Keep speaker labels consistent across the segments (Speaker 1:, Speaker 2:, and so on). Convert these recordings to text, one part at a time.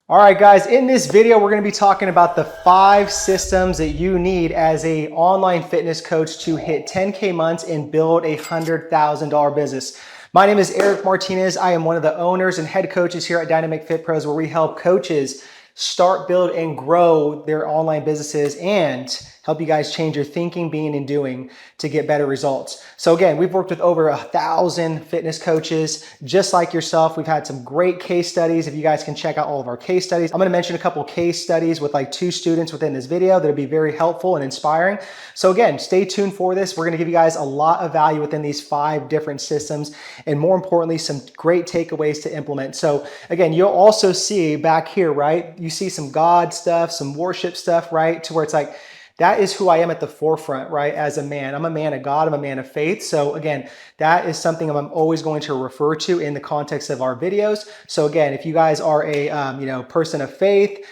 Speaker 1: All right, guys, in this video, we're going to be talking about the 5 systems that you need as a online fitness coach to hit 10K months and build a $100,000 business. My name is Eric Martinez. I am one of the owners and head coaches here at Dynamic Fit Pros, where we help coaches start, build, and grow their online businesses and help you guys change your thinking, being, and doing to get better results. So again, we've worked with over 1,000 fitness coaches just like yourself. We've had some great case studies. If you guys can check out all of our case studies, I'm going to mention a couple case studies with like 2 students within this video that'll be very helpful and inspiring. So again, stay tuned for this. We're going to give you guys a lot of value within these 5 different systems, and more importantly, some great takeaways to implement. So again, you'll also see back here, right? You see some God stuff, some worship stuff, right? To where it's like, that is who I am at the forefront, right? As a man, I'm a man of God, I'm a man of faith. So again, that is something I'm always going to refer to in the context of our videos. So again, if you guys are a person of faith,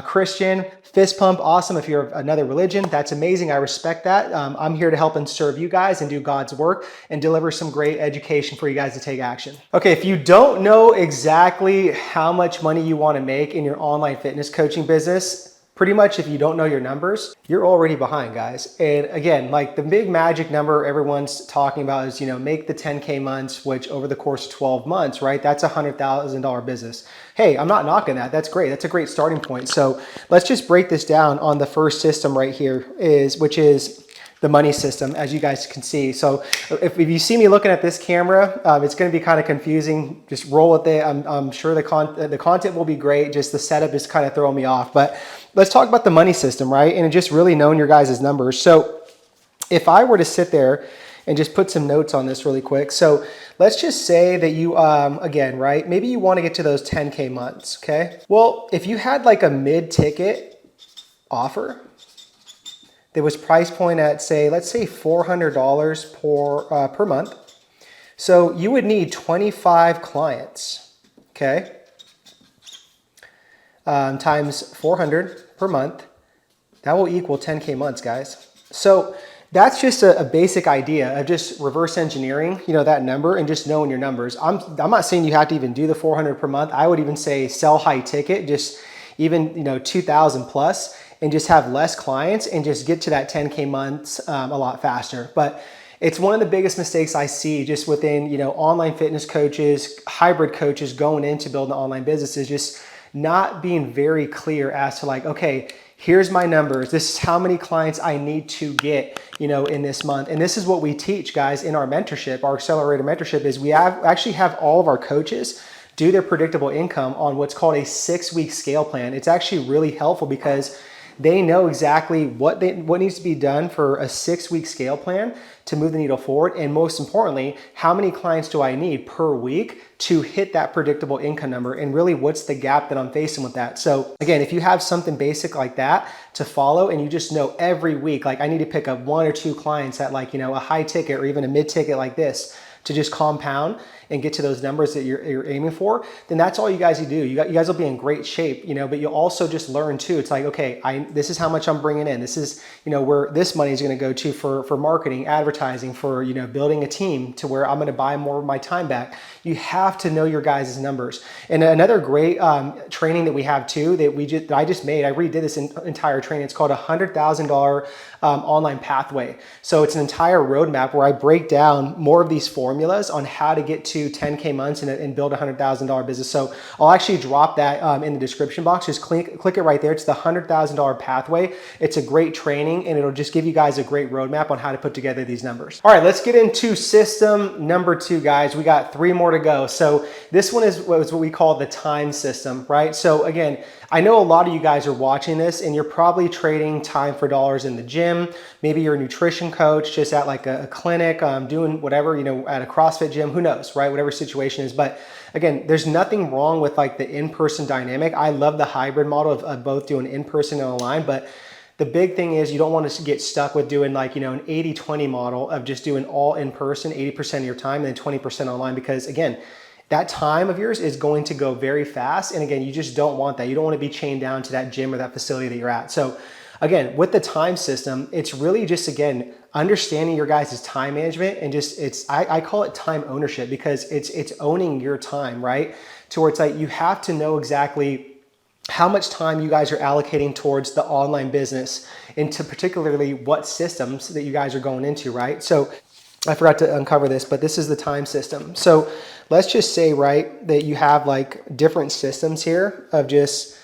Speaker 1: Christian, fist pump, awesome. If you're of another religion, that's amazing. I respect that. I'm here to help and serve you guys and do God's work and deliver some great education for you guys to take action. Okay, if you don't know exactly how much money you want to make in your online fitness coaching business, pretty much if you don't know your numbers, you're already behind, guys. And again, like the big magic number everyone's talking about is, make the 10K months, which over the course of 12 months, right? That's a $100,000 business. Hey, I'm not knocking that. That's great. That's a great starting point. So let's just break this down on the first system right here, which is the money system, as you guys can see. So if you see me looking at this camera, it's going to be kind of confusing. Just roll with it. I'm sure the content will be great. Just the setup is kind of throwing me off. But let's talk about the money system, right? And just really knowing your guys' numbers. So if I were to sit there and just put some notes on this really quick. So let's just say that you, again, right? Maybe you want to get to those 10K months, okay? Well, if you had like a mid-ticket offer that was price point at, say, let's say $400 per month. So you would need 25 clients, okay? Times 400 per month. That will equal 10K months, guys. So that's just a basic idea of just reverse engineering, that number and just knowing your numbers. I'm not saying you have to even do the 400 per month. I would even say sell high ticket, just even, 2,000 plus, and just have less clients and just get to that 10K months a lot faster. But it's one of the biggest mistakes I see just within, online fitness coaches, hybrid coaches going into building online businesses, just not being very clear as to like, okay, here's my numbers. This is how many clients I need to get, in this month. And this is what we teach, guys, in our mentorship. Our accelerator mentorship is we actually have all of our coaches do their predictable income on what's called a 6-week scale plan. It's actually really helpful because they know exactly what needs to be done for a 6-week scale plan to move the needle forward. And most importantly, how many clients do I need per week to hit that predictable income number? And really, what's the gap that I'm facing with that? So again, if you have something basic like that to follow and you just know every week, like I need to pick up 1 or 2 clients at like, a high ticket or even a mid ticket like this to just compound and get to those numbers that you're aiming for, then that's all you guys do. You guys will be in great shape, but you'll also just learn too. It's like, okay, this is how much I'm bringing in. This is, where this money is going to go to for marketing, advertising, for, building a team to where I'm going to buy more of my time back. You have to know your guys' numbers. And another great training that we have too, that I just made, I redid this entire training. It's called a $100,000 online pathway. So it's an entire roadmap where I break down more of these formulas on how to get to 10K months and build a $100,000 business. So I'll actually drop that in the description box. Just click it right there. It's the $100,000 pathway. It's a great training and it'll just give you guys a great roadmap on how to put together these numbers. All right, let's get into system number 2, guys. We got 3 more to go. So this one is what we call the time system, right? So again, I know a lot of you guys are watching this and you're probably trading time for dollars in the gym. Maybe you're a nutrition coach just at like a clinic, doing whatever, at a CrossFit gym, who knows, right? Whatever situation is. But again, there's nothing wrong with like the in-person dynamic. I love the hybrid model of both doing in-person and online, but the big thing is you don't want to get stuck with doing like, an 80-20 model of just doing all in person, 80% of your time and then 20% online, because again, that time of yours is going to go very fast. And again, you just don't want that. You don't want to be chained down to that gym or that facility that you're at. So again, with the time system, it's really just, again, understanding your guys' time management and just, I call it time ownership because it's owning your time, right? To where it's like, you have to know exactly how much time you guys are allocating towards the online business, into particularly what systems that you guys are going into, right? So I forgot to uncover this, but this is the time system. So let's just say, right, that you have like different systems here of just,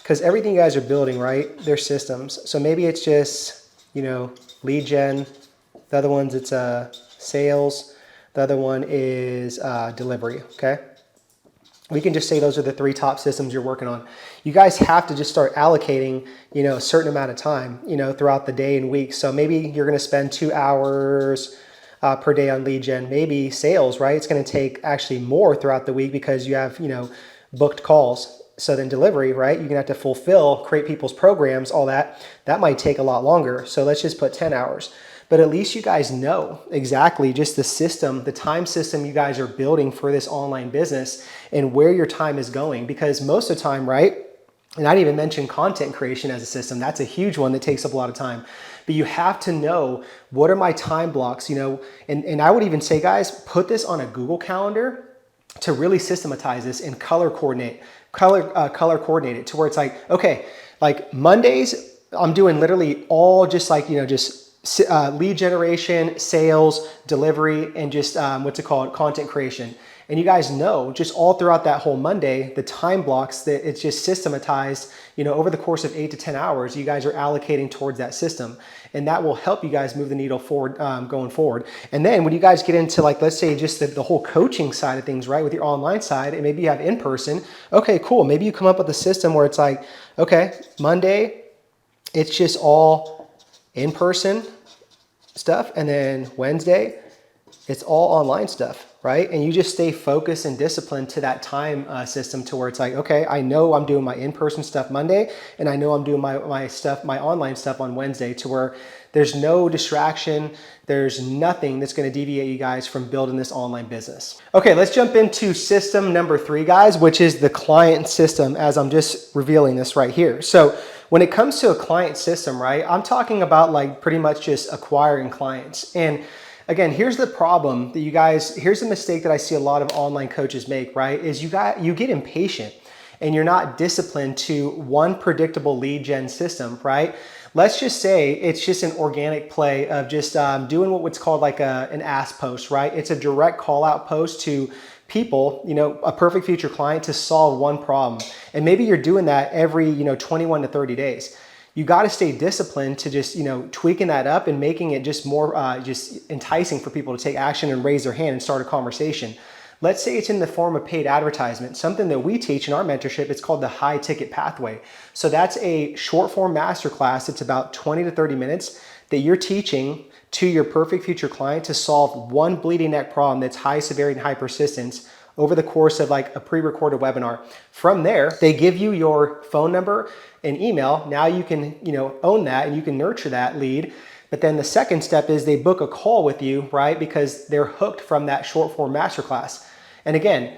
Speaker 1: because everything you guys are building, right, they're systems. So maybe it's just, lead gen. The other one's it's sales. The other one is delivery, okay? We can just say those are the 3 top systems you're working on. You guys have to just start allocating, a certain amount of time, throughout the day and week. So maybe you're going to spend 2 hours per day on lead gen. Maybe sales, right? It's going to take actually more throughout the week because you have, booked calls. So then delivery, right? You're going to have to fulfill, create people's programs, all that. That might take a lot longer. So let's just put 10 hours. But at least you guys know exactly just the system, the time system you guys are building for this online business and where your time is going. Because most of the time, right? And I didn't even mention content creation as a system. That's a huge one that takes up a lot of time. But you have to know, what are my time blocks, and I would even say, guys, put this on a Google Calendar to really systematize this and color coordinate it to where it's like, okay, like Mondays, I'm doing literally all just like, lead generation, sales, delivery, and just content creation. And you guys know just all throughout that whole Monday, the time blocks that it's just systematized, over the course of 8 to 10 hours, you guys are allocating towards that system. And that will help you guys move the needle forward, going forward. And then when you guys get into like, let's say just the whole coaching side of things, right? With your online side, and maybe you have in person. Okay, cool. Maybe you come up with a system where it's like, okay, Monday, it's just all in person stuff. And then Wednesday, it's all online stuff, right? And you just stay focused and disciplined to that time system to where it's like, okay, I know I'm doing my in-person stuff Monday, and I know I'm doing my online stuff on Wednesday, to where there's no distraction. There's nothing that's going to deviate you guys from building this online business. Okay, let's jump into system number 3, guys, which is the client system, as I'm just revealing this right here. So when it comes to a client system, right, I'm talking about like pretty much just acquiring clients. And again, here's the problem that here's the mistake that I see a lot of online coaches make, right? Is you get impatient and you're not disciplined to one predictable lead gen system, right? Let's just say it's just an organic play of just doing what's called like an ask post, right? It's a direct call out post to people, a perfect future client, to solve one problem. And maybe you're doing that every, 21 to 30 days. You got to stay disciplined to just, tweaking that up and making it just more just enticing for people to take action and raise their hand and start a conversation. Let's say it's in the form of paid advertisement, something that we teach in our mentorship. It's called the high ticket pathway. So that's a short form masterclass. It's about 20 to 30 minutes that you're teaching to your perfect future client to solve one bleeding neck problem that's high severity and high persistence over the course of like a pre-recorded webinar. From there, they give you your phone number and email. Now you can, own that and you can nurture that lead. But then the second step is they book a call with you, right? Because they're hooked from that short form masterclass. And again,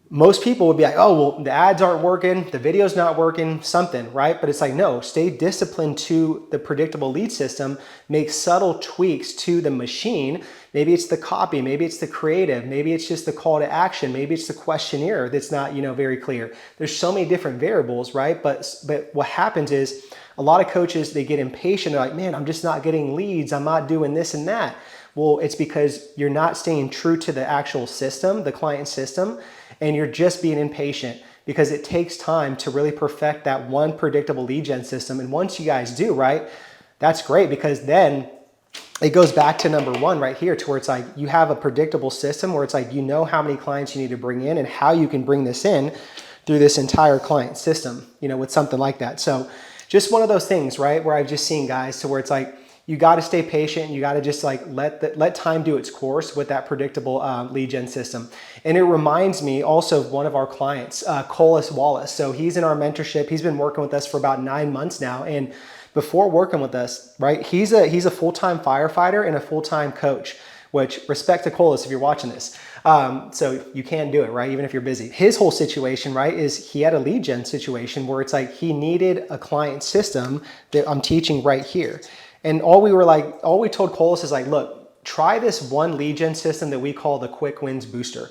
Speaker 1: most people would be like, oh, well, the ads aren't working, the video's not working, something, right? But it's like, no, stay disciplined to the predictable lead system, make subtle tweaks to the machine. Maybe it's the copy, maybe it's the creative, maybe it's just the call to action, maybe it's the questionnaire that's not, very clear. There's so many different variables, right? But what happens is a lot of coaches, they get impatient. They're like, man, I'm just not getting leads. I'm not doing this and that. Well, it's because you're not staying true to the actual system, the client system, and you're just being impatient, because it takes time to really perfect that one predictable lead gen system. And once you guys do, right, that's great, because then it goes back to number 1 right here, to where it's like you have a predictable system where it's like how many clients you need to bring in and how you can bring this in through this entire client system, with something like that. So just one of those things, right, where I've just seen guys to where it's like, you got to stay patient. You got to just like let time do its course with that predictable lead gen system. And it reminds me also of one of our clients, Collis. So he's in our mentorship. He's been working with us for about 9 months now. And before working with us, right, he's a full-time firefighter and a full-time coach, which, respect to Collis if you're watching this. So you can do it, right? Even if you're busy. His whole situation, right, is he had a lead gen situation where it's like he needed a client system that I'm teaching right here. And all we told Collis is like, look, try this one lead gen system that we call the Quick Wins Booster.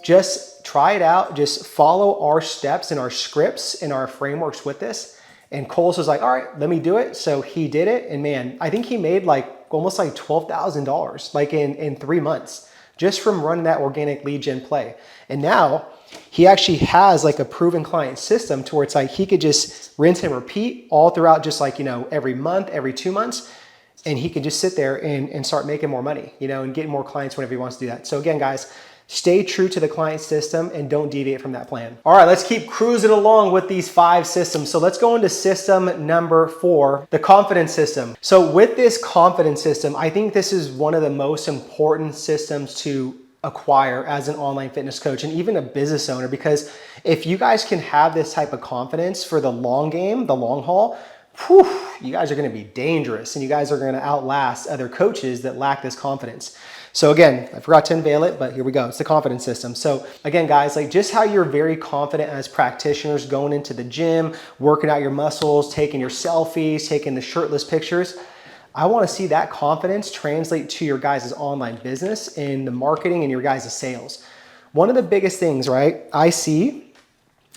Speaker 1: Just try it out. Just follow our steps and our scripts and our frameworks with this. And Collis was like, all right, let me do it. So he did it. And man, I think he made like almost like $12,000 like in 3 months just from running that organic lead gen play. And now he actually has like a proven client system to where it's like he could just rinse and repeat all throughout, just like, every month, every 2 months. And he could just sit there and start making more money, and get more clients whenever he wants to do that. So again, guys, stay true to the client system and don't deviate from that plan. All right, let's keep cruising along with these 5 systems. So let's go into system number 4, the confidence system. So with this confidence system, I think this is one of the most important systems to acquire as an online fitness coach and even a business owner, because if you guys can have this type of confidence for the long game, the long haul, whew, you guys are going to be dangerous and you guys are going to outlast other coaches that lack this confidence. So again, I forgot to unveil it, but here we go. It's the confidence system. So again, guys, like just how you're very confident as practitioners going into the gym, working out your muscles, taking your selfies, taking the shirtless pictures, I want to see that confidence translate to your guys' online business in the marketing and your guys' sales. One of the biggest things, right, I see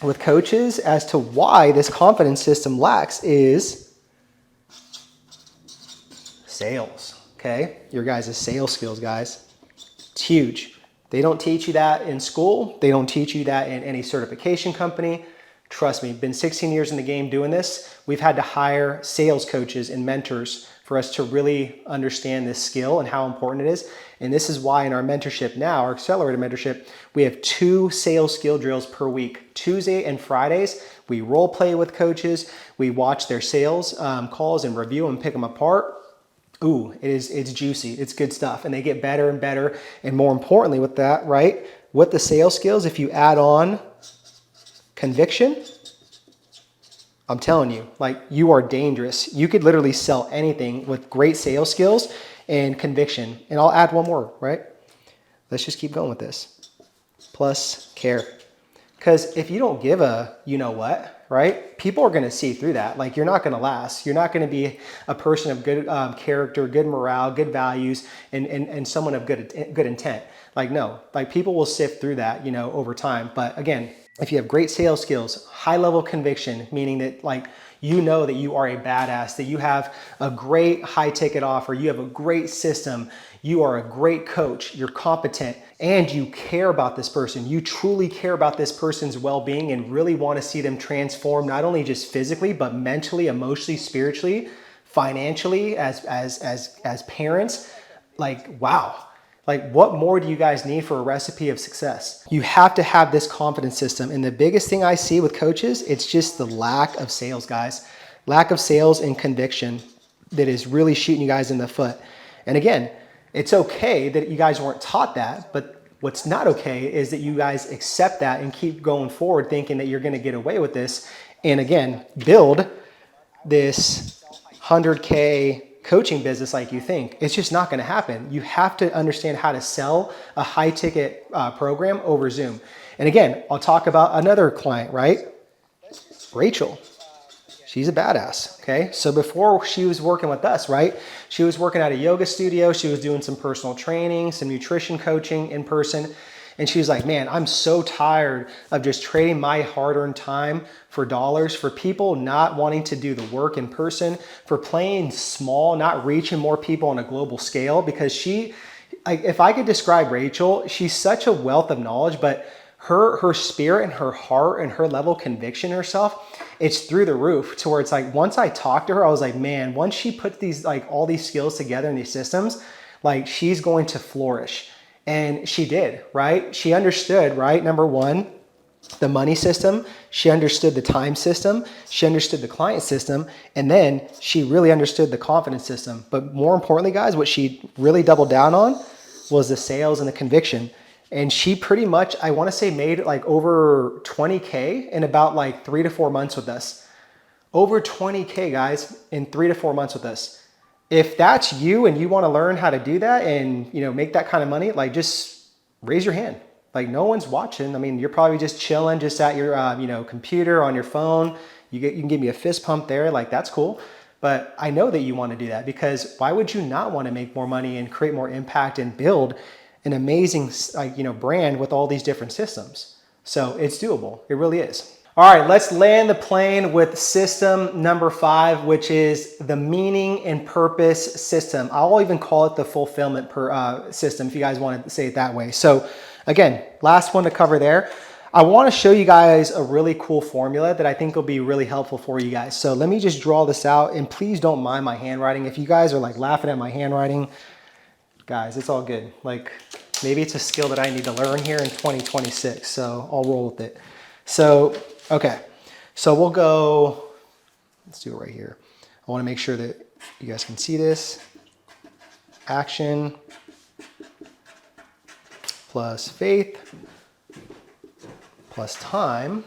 Speaker 1: with coaches as to why this confidence system lacks is sales, okay? Your guys' sales skills, guys. It's huge. They don't teach you that in school. They don't teach you that in any certification company. Trust me, been 16 years in the game doing this. We've had to hire sales coaches and mentors for us to really understand this skill and how important it is. And this is why in our mentorship now, our accelerated mentorship, we have 2 sales skill drills per week. Tuesday and Fridays, we role play with coaches. We watch their sales calls and review and pick them apart. Ooh, it's juicy. It's good stuff. And they get better and better. And more importantly with that, right, with the sales skills, if you add on conviction, I'm telling you, like you are dangerous. You could literally sell anything with great sales skills and conviction. And I'll add one more, right? Let's just keep going with this. Plus care. Because if you don't give a you know what, right? People are going to see through that. Like you're not going to last. You're not going to be a person of good character, good morale, good values, and someone of good intent. Like no, like people will sift through that, over time. But again, if you have great sales skills, high level conviction, meaning that like you know that you are a badass, that you have a great high ticket offer, you have a great system, you are a great coach, you're competent, and you care about this person. You truly care about this person's well-being and really want to see them transform, not only just physically, but mentally, emotionally, spiritually, financially, as parents. Like, wow. Like, what more do you guys need for a recipe of success? You have to have this confidence system. And the biggest thing I see with coaches, it's just the lack of sales, guys. Lack of sales and conviction that is really shooting you guys in the foot. And again, it's okay that you guys weren't taught that, but what's not okay is that you guys accept that and keep going forward thinking that you're going to get away with this. And again, build this 100K coaching business like you think. It's just not going to happen. You have to understand how to sell a high ticket program over Zoom. And again, I'll talk about another client, right? Rachel. She's a badass, okay? So before she was working with us, right? She was working at a yoga studio. She was doing some personal training, some nutrition coaching in person. And she was like, man, I'm so tired of just trading my hard-earned time for dollars, for people not wanting to do the work in person, for playing small, not reaching more people on a global scale. Because if I could describe Rachel, she's such a wealth of knowledge, but her spirit and her heart and her level of conviction in herself, it's through the roof, to where it's like, once I talked to her, I was like, man, once she put these, like all these skills together in these systems, like she's going to flourish. And she did, right? She understood, right? Number one, the money system. She understood the time system. She understood the client system. And then she really understood the confidence system. But more importantly, guys, what she really doubled down on was the sales and the conviction. And she pretty much, I want to say, made like over 20K in about like 3 to 4 months with us. Over 20K, guys, in 3 to 4 months with us. If that's you and you want to learn how to do that and, make that kind of money, like just raise your hand. Like no one's watching. I mean, you're probably just chilling just at your, computer on your phone. You can give me a fist pump there. Like that's cool. But I know that you want to do that, because why would you not want to make more money and create more impact and build an amazing brand with all these different systems. So it's doable. It really is. All right, let's land the plane with system number 5, which is the meaning and purpose system. I'll even call it the fulfillment system if you guys want to say it that way. So again, last one to cover there. I want to show you guys a really cool formula that I think will be really helpful for you guys. So let me just draw this out, and please don't mind my handwriting. If you guys are like laughing at my handwriting, guys, it's all good. Like maybe it's a skill that I need to learn here in 2026. So I'll roll with it. So, okay. So we'll go, let's do it right here. I want to make sure that you guys can see this. Action plus faith plus time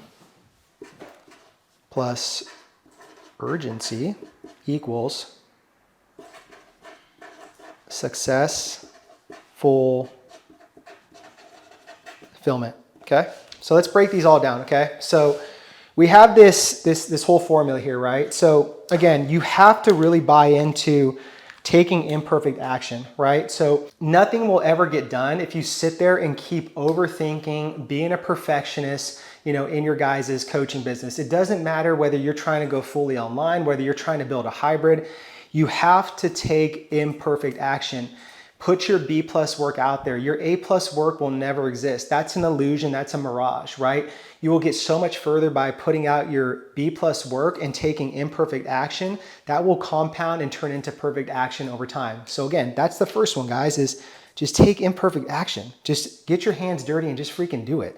Speaker 1: plus urgency equals successful fulfillment. Okay, so let's break these all down. Okay, so we have this whole formula here, right? So again, you have to really buy into taking imperfect action, right? So nothing will ever get done if you sit there and keep overthinking, being a perfectionist, in your guys' coaching business. It doesn't matter whether you're trying to go fully online, whether you're trying to build a hybrid, you have to take imperfect action. Put your B+ work out there. Your A+ work will never exist. That's an illusion, that's a mirage, right? You will get so much further by putting out your B+ work and taking imperfect action. That will compound and turn into perfect action over time. So again, that's the first one, guys, is just take imperfect action. Just get your hands dirty and just freaking do it.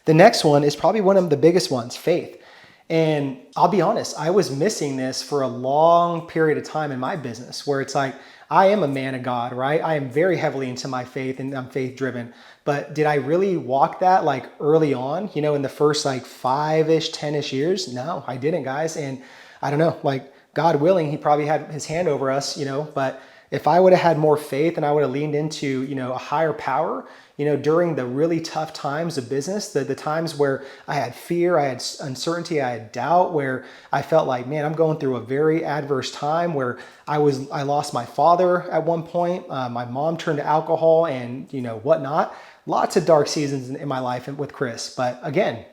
Speaker 1: The next one is probably one of the biggest ones, faith. And I'll be honest, I was missing this for a long period of time in my business where it's like, I am a man of God, right? I am very heavily into my faith and I'm faith driven. But did I really walk that like early on, in the first like 5-ish, 10-ish years? No, I didn't, guys. And I don't know, like God willing, he probably had his hand over us, but if I would have had more faith and I would have leaned into, a higher power, during the really tough times of business, the times where I had fear, I had uncertainty, I had doubt, where I felt like, man, I'm going through a very adverse time where I lost my father at one point. My mom turned to alcohol and, whatnot. Lots of dark seasons in my life with Chris. But again,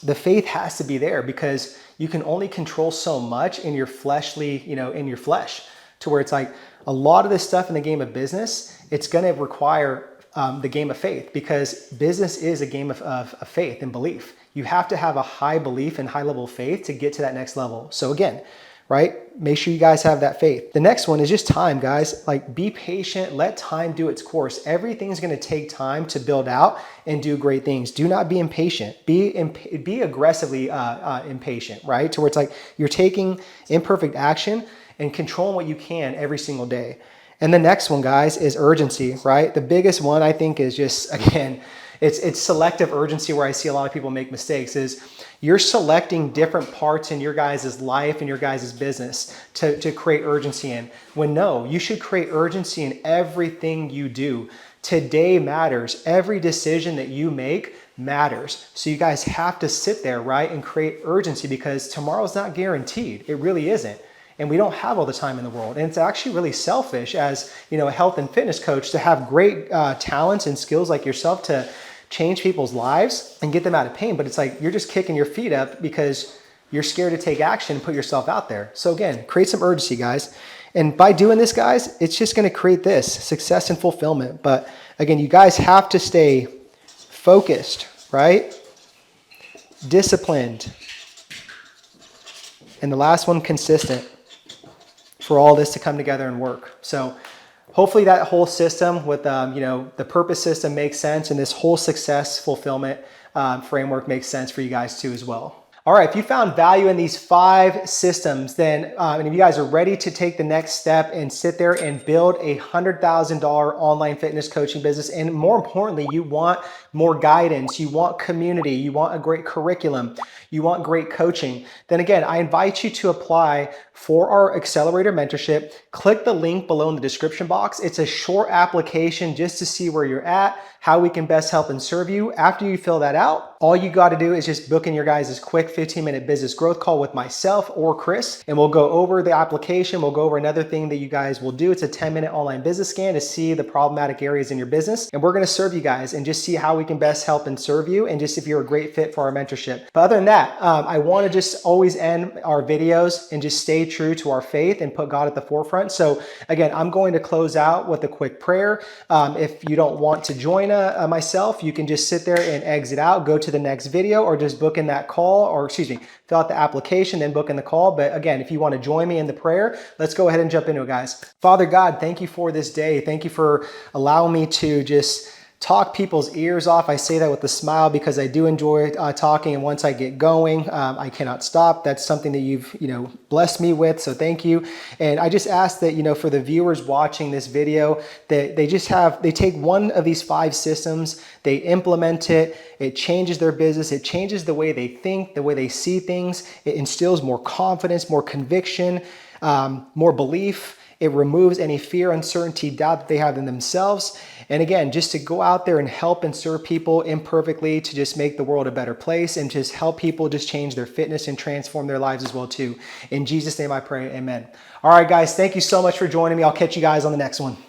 Speaker 1: the faith has to be there because you can only control so much in your fleshly, in your flesh, to where it's like a lot of this stuff in the game of business, it's going to require the game of faith, because business is a game of faith and belief. You have to have a high belief and high level of faith to get to that next level. So again, right? Make sure you guys have that faith. The next one is just time, guys. Like, be patient, let time do its course. Everything's going to take time to build out and do great things. Do not be impatient. Be aggressively impatient, right? To where it's like you're taking imperfect action and controlling what you can every single day. And the next one, guys, is urgency, right? The biggest one, I think, is just, again, it's selective urgency, where I see a lot of people make mistakes, is you're selecting different parts in your guys' life and your guys' business to create urgency in. When no, you should create urgency in everything you do. Today matters. Every decision that you make matters. So you guys have to sit there, right, and create urgency, because tomorrow's not guaranteed. It really isn't. And we don't have all the time in the world. And it's actually really selfish as, a health and fitness coach to have great talents and skills like yourself to change people's lives and get them out of pain. But it's like you're just kicking your feet up because you're scared to take action and put yourself out there. So again, create some urgency, guys. And by doing this, guys, it's just going to create this success and fulfillment. But again, you guys have to stay focused, right? Disciplined. And the last one, consistent, for all this to come together and work. So hopefully that whole system with, the purpose system makes sense, and this whole success fulfillment framework makes sense for you guys too as well. All right, if you found value in these 5 systems, then and if you guys are ready to take the next step and sit there and build a $100,000 online fitness coaching business, and more importantly, you want more guidance, you want community, you want a great curriculum, you want great coaching, then again, I invite you to apply for our accelerator mentorship. Click the link below in the description box. It's a short application just to see where you're at, how we can best help and serve you. After you fill that out, all you got to do is just book in your guys' quick quick 15-minute business growth call with myself or Chris, and we'll go over the application. We'll go over another thing that you guys will do. It's a 10-minute online business scan to see the problematic areas in your business. And we're going to serve you guys and just see how we can best help and serve you, and just if you're a great fit for our mentorship. But other than that, I want to just always end our videos and just stay true to our faith and put God at the forefront. So again, I'm going to close out with a quick prayer. If you don't want to join myself, you can just sit there and exit out, go to the next video, or just book in that call, or excuse me, fill out the application, then book in the call. But again, if you want to join me in the prayer, let's go ahead and jump into it, guys. Father God, thank you for this day. Thank you for allowing me to just talk people's ears off. I say that with a smile because I do enjoy talking, and once I get going, I cannot stop. That's something that you've blessed me with, so thank you. And I just ask that for the viewers watching this video, that they take one of these 5 systems, they implement it, it changes their business, it changes the way they think, the way they see things, it instills more confidence, more conviction, more belief. It removes any fear, uncertainty, doubt that they have in themselves. And again, just to go out there and help and serve people imperfectly, to just make the world a better place and just help people just change their fitness and transform their lives as well too. In Jesus' name I pray, amen. All right, guys, thank you so much for joining me. I'll catch you guys on the next one.